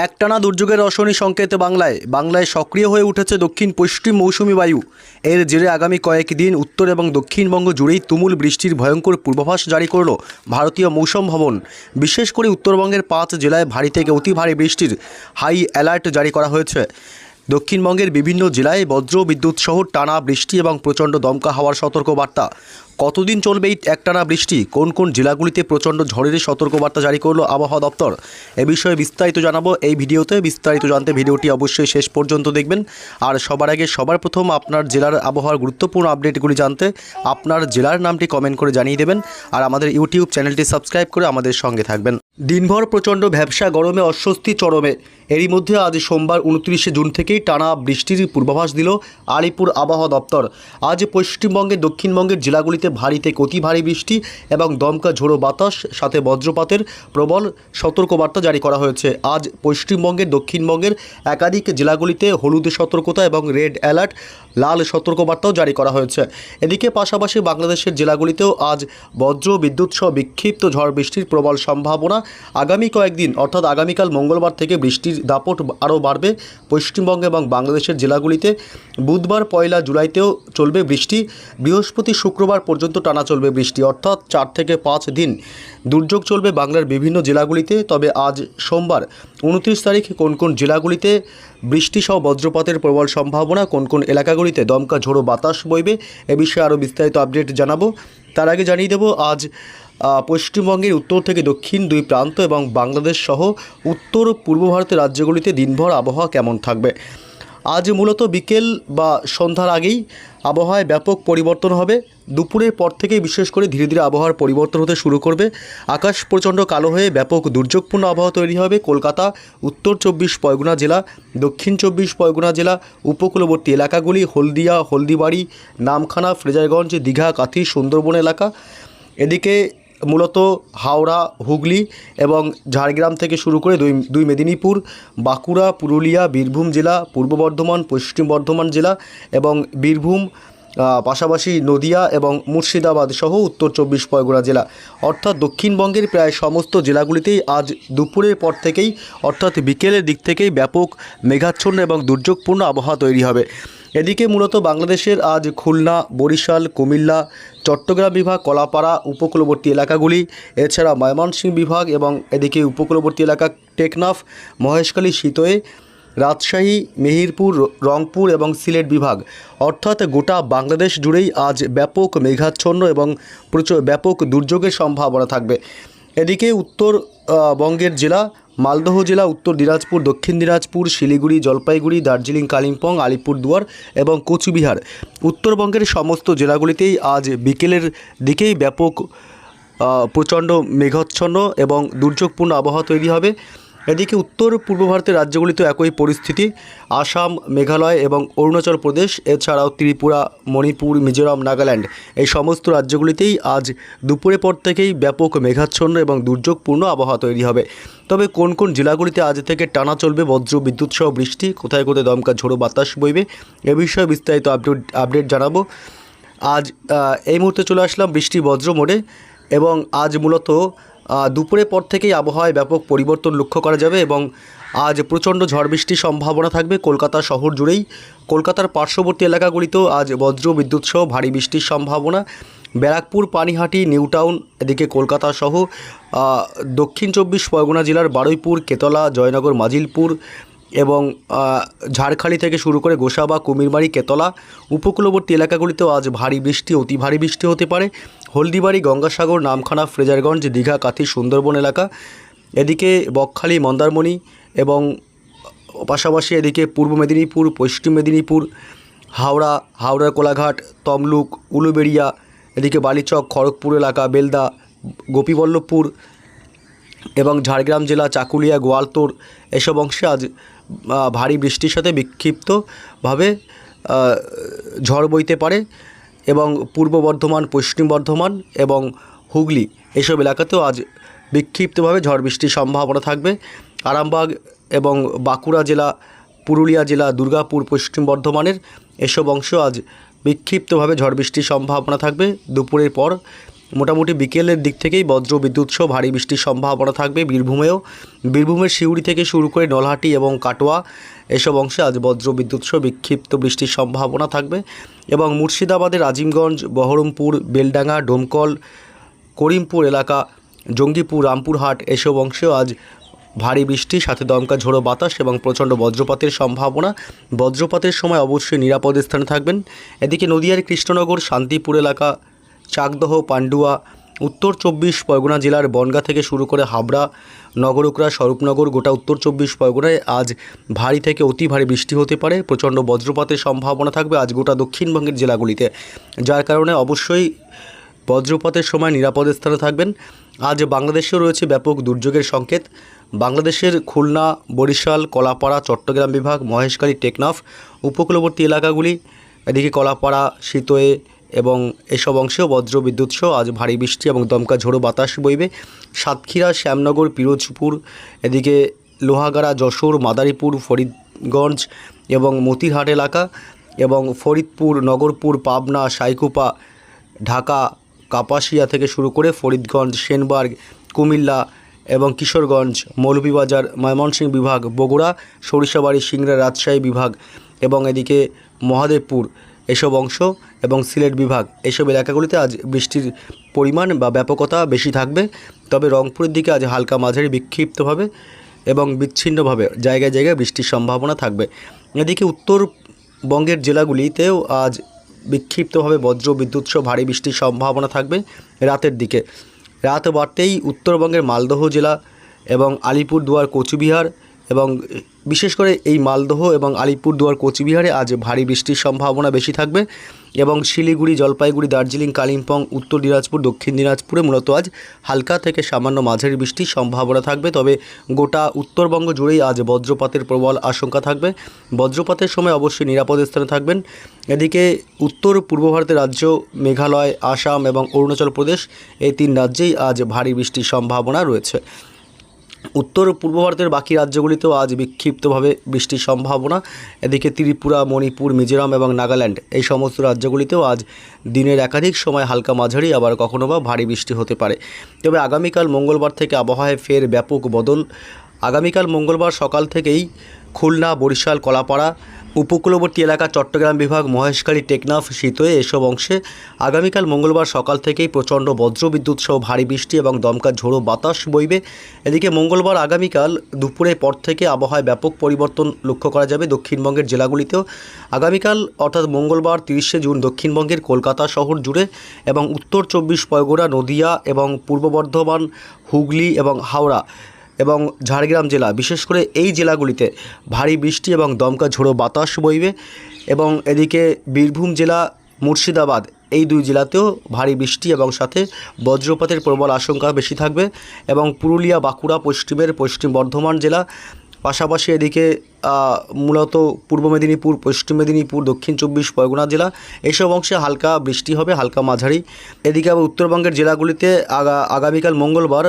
একটানা দুর্যোগের রসনী সংকেত বাংলায় সক্রিয় হয়ে উঠেছে দক্ষিণ পশ্চিম মৌসুমি বায়ু। এর জেরে আগামী কয়েকদিন উত্তর এবং দক্ষিণবঙ্গ জুড়েই তুমুল বৃষ্টির ভয়ঙ্কর পূর্বাভাস জারি করল ভারতীয় মৌসুম ভবন। বিশেষ করে উত্তরবঙ্গের 5 জেলায় ভারী থেকে অতি ভারী বৃষ্টির হাই অ্যালার্ট জারি করা হয়েছে। দক্ষিণবঙ্গের বিভিন্ন জেলায় বজ্র বিদ্যুৎ সহ টানা বৃষ্টি এবং প্রচণ্ড দমকা হাওয়ার সতর্কবার্তা। কতদিন চলবে এই একটানা বৃষ্টি, কোন কোন জেলাগুলিতে প্রচণ্ড ঝড়ের সতর্কবার্তা জারি করলো আবহাওয়া দপ্তর, এ বিষয়ে বিস্তারিত জানাবো এই ভিডিওতে। বিস্তারিত জানতে ভিডিওটি অবশ্যই শেষ পর্যন্ত দেখবেন। আর সবার আগে সবার প্রথম আপনার জেলার আবহাওয়ার গুরুত্বপূর্ণ আপডেটগুলি জানতে আপনার জেলার নামটি কমেন্ট করে জানিয়ে দেবেন। আর আমাদের ইউটিউব চ্যানেলটি সাবস্ক্রাইব করে আমাদের সঙ্গে থাকবেন। দিনভর প্রচণ্ড ভ্যাপসা গরমে অস্বস্তি চরমে। এরই মধ্যে আজ সোমবার 29শে জুন থেকেই টানা বৃষ্টির পূর্বাভাস দিল আলিপুর আবহাওয়া দপ্তর। আজ পশ্চিমবঙ্গের দক্ষিণবঙ্গের জেলাগুলিতে ভারী থেকে অতি ভারী বৃষ্টি এবং দমকা ঝোড়ো বাতাস সাথে বজ্রপাতের প্রবল সতর্কবার্তা জারি করা হয়েছে। আজ পশ্চিমবঙ্গের দক্ষিণবঙ্গের একাধিক জেলাগুলিতে হলুদ সতর্কতা এবং রেড অ্যালার্ট লাল সতর্কবার্তাও জারি করা হয়েছে। এদিকে পাশাপাশি বাংলাদেশের জেলাগুলিতেও আজ বজ্র বিদ্যুৎ সহ বিক্ষিপ্ত ঝড় বৃষ্টির প্রবল সম্ভাবনা। আগামী কয়েকদিন অর্থাৎ আগামীকাল মঙ্গলবার থেকে বৃষ্টির দাপট আরও বাড়বে পশ্চিমবঙ্গ এবং বাংলাদেশের জেলাগুলিতে। বুধবার 1 জুলাইতেও চলবে বৃষ্টি। বৃহস্পতি শুক্রবার পর্যন্ত টানা চলবে বৃষ্টি, অর্থাৎ 4 থেকে 5 দিন দুর্যোগ চলবে বাংলার বিভিন্ন জেলাগুলিতে। তবে আজ সোমবার 29 তারিখ কোন কোন জেলাগুলিতে বৃষ্টি সহ বজ্রপাতের প্রবল সম্ভাবনা, কোন কোন এলাকাগুলিতে দমকা ঝোড়ো বাতাস বইবে, এ বিষয়ে আরও বিস্তারিত আপডেট জানাবো। তার আগে জানিয়ে দেব আজ পশ্চিমবঙ্গের উত্তর থেকে দক্ষিণ দুই প্রান্ত এবং বাংলাদেশ সহ উত্তর পূর্ব ভারতের রাজ্যগুলিতে দিনভর আবহাওয়া কেমন থাকবে। আজ মূলত বিকেল বা সন্ধ্যার আগেই আবহাওয়ায় ব্যাপক পরিবর্তন হবে। দুপুরের পর থেকেই বিশেষ করে ধীরে ধীরে আবহাওয়ার পরিবর্তন হতে শুরু করবে। আকাশ প্রচণ্ড কালো হয়ে ব্যাপক দুর্যোগপূর্ণ আবহাওয়া তৈরি হবে কলকাতা, উত্তর 24 পরগনা জেলা, দক্ষিণ 24 পরগনা জেলা, উপকূলবর্তী এলাকাগুলি, হলদিয়া, হলদিবাড়ি, নামখানা, ফ্রেজারগঞ্জ, দীঘা, কাথি, সুন্দরবন এলাকা। এদিকে মূলত হাওড়া, হুগলি এবং ঝাড়গ্রাম থেকে শুরু করে দুই মেদিনীপুর, বাঁকুড়া, পুরুলিয়া, বীরভূম জেলা, পূর্ব বর্ধমান, পশ্চিম বর্ধমান জেলা এবং বীরভূম, পাশাপাশি নদিয়া এবং মুর্শিদাবাদ সহ উত্তর 24 পরগনা জেলা, অর্থাৎ দক্ষিণবঙ্গের প্রায় সমস্ত জেলাগুলিতেই আজ দুপুরের পর থেকেই অর্থাৎ বিকেলের দিক থেকেই ব্যাপক মেঘাচ্ছন্ন এবং দুর্যোগপূর্ণ আবহাওয়া তৈরি হবে। এদিকে মূলত বাংলাদেশের আজ খুলনা, বরিশাল, কুমিল্লা, চট্টগ্রাম বিভাগ, কলাপাড়া, উপকূলবর্তী এলাকাগুলি, এছাড়া ময়মনসিংহ বিভাগ এবং এদিকে উপকূলবর্তী এলাকা টেকনাফ, মহেশখালী, সিতোয়ে, রাজশাহী, মেহেরপুর, রংপুর এবং সিলেট বিভাগ, অর্থাৎ গোটা বাংলাদেশ জুড়েই আজ ব্যাপক মেঘাচ্ছন্ন এবং ব্যাপক দুর্যোগের সম্ভাবনা থাকবে। এদিকে উত্তরবঙ্গের জেলা মালদহ জেলা, উত্তর দিনাজপুর, দক্ষিণ দিনাজপুর, শিলিগুড়ি, জলপাইগুড়ি, দার্জিলিং, কালিম্পং, আলিপুরদুয়ার এবং কোচবিহার, উত্তরবঙ্গের সমস্ত জেলাগুলিতেই আজ বিকেলের দিকেই ব্যাপক প্রচণ্ড মেঘাচ্ছন্ন এবং দুর্যোগপূর্ণ আবহাওয়া তৈরি হবে। এদিকে উত্তর পূর্ব ভারতের রাজ্যগুলিতেও একই পরিস্থিতি। আসাম, মেঘালয় এবং অরুণাচল প্রদেশ, এছাড়াও ত্রিপুরা, মণিপুর, মিজোরাম, নাগাল্যান্ড, এই সমস্ত রাজ্যগুলিতেই আজ দুপুরের পর থেকেই ব্যাপক মেঘাচ্ছন্ন এবং দুর্যোগপূর্ণ আবহাওয়া তৈরি হবে। তবে কোন কোন জেলাগুলিতে আজ থেকে টানা চলবে বজ্র বিদ্যুৎ সহ বৃষ্টি, কোথায় কোথায় দমকা ঝোড়ো বাতাস বইবে, এ বিষয়ে বিস্তারিত আপডেট জানাবো। আজ এই মুহূর্তে চলে আসলাম বৃষ্টি বজ্র মোডে এবং আজ মূলত দুপুরের পর থেকেই আবহাওয়ায় ব্যাপক পরিবর্তন লক্ষ্য করা যাবে এবং আজ প্রচণ্ড ঝড় বৃষ্টির সম্ভাবনা থাকবে কলকাতা শহর জুড়েই। কলকাতার পার্শ্ববর্তী এলাকাগুলিতেও আজ বজ্র বিদ্যুৎ সহ ভারী বৃষ্টির সম্ভাবনা। ব্যারাকপুর, পানিহাটি, নিউ টাউন, এদিকে কলকাতা সহ দক্ষিণ 24 পরগনা জেলার বারুইপুর, কেতলা, জয়নগর, মাজিলপুর এবং ঝাড়খালি থেকে শুরু করে গোসাবা, কুমিরমারি, কেতলা, উপকূলবর্তী এলাকাগুলিতেও আজ ভারী বৃষ্টি, অতি ভারী বৃষ্টি হতে পারে। হলদিবাড়ি, গঙ্গাসাগর, নামখানা, ফ্রেজারগঞ্জ, দীঘা, কাথি, সুন্দরবন এলাকা, এদিকে বকখালি, মন্দারমণি এবং পাশাপাশি এদিকে পূর্ব মেদিনীপুর, পশ্চিম মেদিনীপুর, হাওড়ার কোলাঘাট, তমলুক, উলুবেড়িয়া, এদিকে বালিচক, খড়গপুর এলাকা, বেলদা, গোপীবল্লভপুর এবং ঝাড়গ্রাম জেলা, চাকুলিয়া, গোয়ালতোড়, এসব অংশে আজ ভারী বৃষ্টির সাথে বিক্ষিপ্তভাবে ঝড় বইতে পারে এবং পূর্ব বর্ধমান, পশ্চিম বর্ধমান এবং হুগলি, এসব এলাকাতেও আজ বিক্ষিপ্তভাবে ঝড় বৃষ্টির সম্ভাবনা থাকবে। আরামবাগ এবং বাঁকুড়া জেলা, পুরুলিয়া জেলা, দুর্গাপুর, পশ্চিম বর্ধমানের এসব অংশ আজ বিক্ষিপ্তভাবে ঝড় বৃষ্টির সম্ভাবনা থাকবে দুপুরের পর। মোটামুটি বিকেলের দিক থেকেই বজ্র বিদ্যুৎ সহ ভারী বৃষ্টির সম্ভাবনা থাকবে। বীরভূমের সিউড়ি থেকে শুরু করে নলহাটি এবং কাটোয়া এসব অংশে আজ বজ্র বিদ্যুৎ সহ বিক্ষিপ্ত বৃষ্টির সম্ভাবনা থাকবে। এবং মুর্শিদাবাদের আজিমগঞ্জ, বহরমপুর, বেলডাঙ্গা, ডোমকল, করিমপুর এলাকা, জঙ্গিপুর, রামপুরহাট এসব অংশেও আজ ভারী বৃষ্টি সাথে দমকা ঝোড়ো বাতাস এবং প্রচণ্ড বজ্রপাতের সম্ভাবনা। বজ্রপাতের সময় অবশ্যই নিরাপদ স্থানে থাকবেন। এদিকে নদিয়ার কৃষ্ণনগর, শান্তিপুর এলাকা, চাকদহ, পান্ডুয়া, উত্তর 24 পরগনা জেলার বনগাঁ থেকে শুরু করে হাবড়া, নগরুকরা, স্বরূপনগর, গোটা উত্তর 24 পরগনায় আজ ভারী থেকে অতি ভারী বৃষ্টি হতে পারে। প্রচণ্ড বজ্রপাতের সম্ভাবনা থাকবে আজ গোটা দক্ষিণবঙ্গের জেলাগুলিতে, যার কারণে অবশ্যই বজ্রপাতের সময় নিরাপদ স্থানে থাকবেন। আজ বাংলাদেশেও রয়েছে ব্যাপক দুর্যোগের সংকেত। বাংলাদেশের খুলনা, বরিশাল, কলাপাড়া, চট্টগ্রাম বিভাগ, মহেশখালী, টেকনাফ উপকূলবর্তী এলাকাগুলি, এদিকে কলাপাড়া, সিতোয়ে এবং এসব অংশেও বজ্র বিদ্যুৎ সহ আজ ভারী বৃষ্টি এবং দমকা ঝোড়ো বাতাস বইবে। সাতক্ষীরা, শ্যামনগর, পিরোজপুর, এদিকে লোহাগাড়া, যশোর, মাদারীপুর, ফরিদগঞ্জ এবং মতিরহাট এলাকা এবং ফরিদপুর, নগরপুর, পাবনা, সাইকুপা, ঢাকা, কাপাসিয়া থেকে শুরু করে ফরিদগঞ্জ, সেনবার্গ, কুমিল্লা এবং কিশোরগঞ্জ, মৌলভীবাজার, ময়মনসিংহ বিভাগ, বগুড়া, সরিষাবাড়ি, সিংড়া, রাজশাহী বিভাগ এবং এদিকে মহাদেবপুর এসব অংশ এবং সিলেট বিভাগ এসব এলাকাগুলিতে আজ বৃষ্টির পরিমাণ বা ব্যাপকতা বেশি থাকবে। তবে রংপুরের দিকে আজ হালকা মাঝারি বিক্ষিপ্তভাবে এবং বিচ্ছিন্নভাবে জায়গায় জায়গায় বৃষ্টির সম্ভাবনা থাকবে। এদিকে উত্তরবঙ্গের জেলাগুলিতেও আজ বিক্ষিপ্তভাবে বজ্র বিদ্যুৎ সহ ভারী বৃষ্টির সম্ভাবনা থাকবে রাতের দিকে। রাত বাড়তেই উত্তরবঙ্গের মালদহ জেলা এবং আলিপুরদুয়ার, কোচবিহার এবং বিশেষ করে এই মালদহ এবং আলিপুরদুয়ার, কোচবিহারে আজ ভারী বৃষ্টির সম্ভাবনা বেশি থাকবে। এবং শিলিগুড়ি, জলপাইগুড়ি, দার্জিলিং, কালিম্পং, উত্তর দিনাজপুর, দক্ষিণ দিনাজপুরে মূলত আজ হালকা থেকে সামান্য মাঝারি বৃষ্টির সম্ভাবনা থাকবে। তবে গোটা উত্তরবঙ্গ জুড়েই আজ বজ্রপাতের প্রবল আশঙ্কা থাকবে। বজ্রপাতের সময় অবশ্যই নিরাপদ স্থানে থাকবেন। এদিকে উত্তর পূর্ব ভারতের রাজ্য মেঘালয়, আসাম এবং অরুণাচল প্রদেশ এই 3 রাজ্যেই আজ ভারী বৃষ্টির সম্ভাবনা রয়েছে। উত্তর পূর্ব ভারতের বাকি রাজ্যগুলিতেও আজ বিক্ষিপ্তভাবে বৃষ্টির সম্ভাবনা। এদিকে ত্রিপুরা, মণিপুর, মিজোরাম এবং নাগাল্যান্ড এই সমস্ত রাজ্যগুলিতেও আজ দিনের একাধিক সময় হালকা মাঝারি আবার কখনো বা ভারী বৃষ্টি হতে পারে। তবে আগামীকাল মঙ্গলবার থেকে আবহাওয়ায় ফের ব্যাপক বদল। আগামীকাল মঙ্গলবার সকাল থেকেই খুলনা, বরিশাল, কলাপাড়া উপকূলবর্তী এলাকা, চট্টগ্রাম বিভাগ, মহেশখালী, টেকনাফ, সিতোয়ে এসব অংশে আগামীকাল মঙ্গলবার সকাল থেকেই প্রচণ্ড বজ্রবিদ্যুৎ সহ ভারী বৃষ্টি এবং দমকা ঝোড়ো বাতাস বইবে। এদিকে মঙ্গলবার আগামীকাল দুপুরের পর থেকে আবহাওয়ায় ব্যাপক পরিবর্তন লক্ষ্য করা যাবে দক্ষিণবঙ্গের জেলাগুলিতেও। আগামীকাল অর্থাৎ মঙ্গলবার 30শে জুন দক্ষিণবঙ্গের কলকাতা শহর জুড়ে এবং উত্তর 24 পরগনা, নদিয়া এবং পূর্ব বর্ধমান, হুগলি এবং হাওড়া এবং ঝাড়গ্রাম জেলা, বিশেষ করে এই জেলাগুলিতে ভারী বৃষ্টি এবং দমকা ঝোড়ো বাতাস বইবে। এবং এদিকে বীরভূম জেলা, মুর্শিদাবাদ এই 2 জেলাতেও ভারী বৃষ্টি এবং সাথে বজ্রপাতের প্রবল আশঙ্কা বেশি থাকবে। এবং পুরুলিয়া, বাঁকুড়া, পশ্চিম বর্ধমান জেলা, পাশাপাশি এদিকে মূলত পূর্ব মেদিনীপুর, পশ্চিম মেদিনীপুর, দক্ষিণ 24 পরগনা জেলা এইসব অংশে হালকা বৃষ্টি হবে, হালকা মাঝারি। এদিকে আবার উত্তরবঙ্গের জেলাগুলিতে আগামীকাল মঙ্গলবার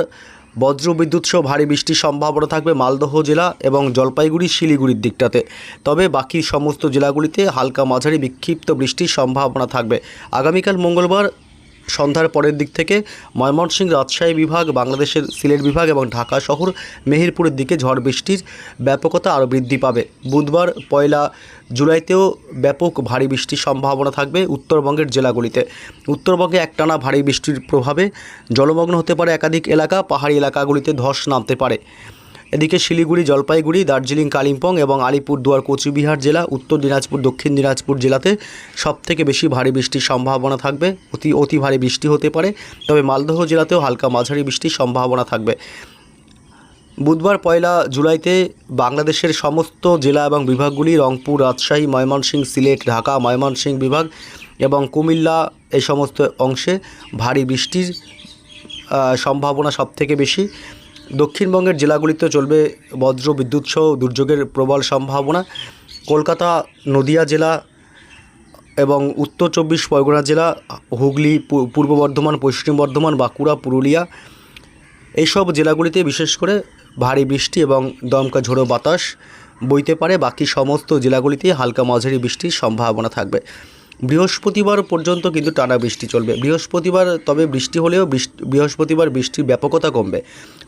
বজ্রবিদ্যুৎ সহ ভারী বৃষ্টির সম্ভাবনা থাকবে মালদহ জেলা এবং জলপাইগুড়ি, শিলিগুড়ির দিকটাতে। তবে বাকি সমস্ত জেলাগুলিতে হালকা মাঝারি বিক্ষিপ্ত বৃষ্টির সম্ভাবনা থাকবে। আগামীকাল মঙ্গলবার সন্ধ্যার পরের দিক থেকে ময়মনসিংহ, রাজশাহী বিভাগ, বাংলাদেশের সিলেট বিভাগ এবং ঢাকা শহর, মেহেরপুরের দিকে ঝড় বৃষ্টির ব্যাপকতা আরও বৃদ্ধি পাবে। বুধবার 1 জুলাইতেও ব্যাপক ভারী বৃষ্টির সম্ভাবনা থাকবে উত্তরবঙ্গের জেলাগুলিতে। উত্তরবঙ্গে একটানা ভারী বৃষ্টির প্রভাবে জলমগ্ন হতে পারে একাধিক এলাকা, পাহাড়ি এলাকাগুলিতে ধস নামতে পারে। এদিকে শিলিগুড়ি, জলপাইগুড়ি, দার্জিলিং, কালিম্পং এবং আলিপুরদুয়ার, কোচবিহার জেলা, উত্তর দিনাজপুর, দক্ষিণ দিনাজপুর জেলাতে সবথেকে বেশি ভারী বৃষ্টির সম্ভাবনা থাকবে। অতি ভারী বৃষ্টি হতে পারে। তবে মালদহ জেলাতেও হালকা মাঝারি বৃষ্টির সম্ভাবনা থাকবে। বুধবার 1 জুলাইতে বাংলাদেশের সমস্ত জেলা এবং বিভাগগুলি, রংপুর, রাজশাহী, ময়মনসিংহ, সিলেট, ঢাকা, ময়মনসিংহ বিভাগ এবং কুমিল্লা এই সমস্ত অংশে ভারী বৃষ্টির সম্ভাবনা সবথেকে বেশি। দক্ষিণবঙ্গের জেলাগুলিতে চলবে বজ্র বিদ্যুৎ সহ দুর্যোগের প্রবল সম্ভাবনা। কলকাতা, নদিয়া জেলা এবং উত্তর 24 পরগনা জেলা, হুগলি, পূর্ব বর্ধমান, পশ্চিম বর্ধমান, বাঁকুড়া, পুরুলিয়া এইসব জেলাগুলিতে বিশেষ করে ভারী বৃষ্টি এবং দমকা ঝোড়ো বাতাস বইতে পারে। বাকি সমস্ত জেলাগুলিতে হালকা মাঝারি বৃষ্টির সম্ভাবনা থাকবে। বৃহস্পতিবার পর্যন্ত কিন্তু টানা বৃষ্টি চলবে। বৃহস্পতিবার তবে বৃষ্টি হলেও বৃহস্পতিবার বৃষ্টির ব্যাপকতা কমবে,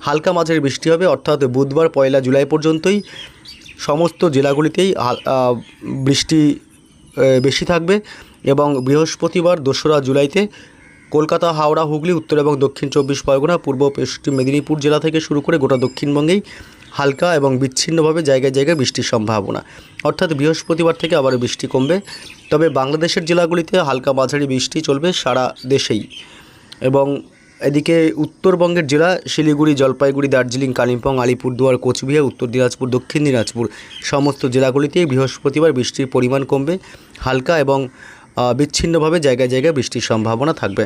হালকা মাঝারি বৃষ্টি হবে। অর্থাৎ বুধবার 1 জুলাই পর্যন্তই সমস্ত জেলাগুলিতেই বৃষ্টি বেশি থাকবে এবং বৃহস্পতিবার 2রা জুলাইতে কলকাতা, হাওড়া, হুগলি, উত্তর এবং দক্ষিণ 24 পরগনা, পূর্ব পশ্চিম মেদিনীপুর জেলা থেকে শুরু করে গোটা দক্ষিণবঙ্গেই হালকা এবং বিচ্ছিন্নভাবে জায়গায় জায়গায় বৃষ্টির সম্ভাবনা। অর্থাৎ বৃহস্পতিবার থেকে আবার বৃষ্টি কমবে। তবে বাংলাদেশের জেলাগুলিতে হালকা মাঝারি বৃষ্টি চলবে সারা দেশেই। এবং এদিকে উত্তরবঙ্গের জেলা শিলিগুড়ি, জলপাইগুড়ি, দার্জিলিং, কালিম্পং, আলিপুরদুয়ার, কোচবিহার, উত্তর দিনাজপুর, দক্ষিণ দিনাজপুর সমস্ত জেলাগুলিতেই বৃহস্পতিবার বৃষ্টির পরিমাণ কমবে, হালকা এবং বিচ্ছিন্নভাবে জায়গায় জায়গায় বৃষ্টির সম্ভাবনা থাকবে।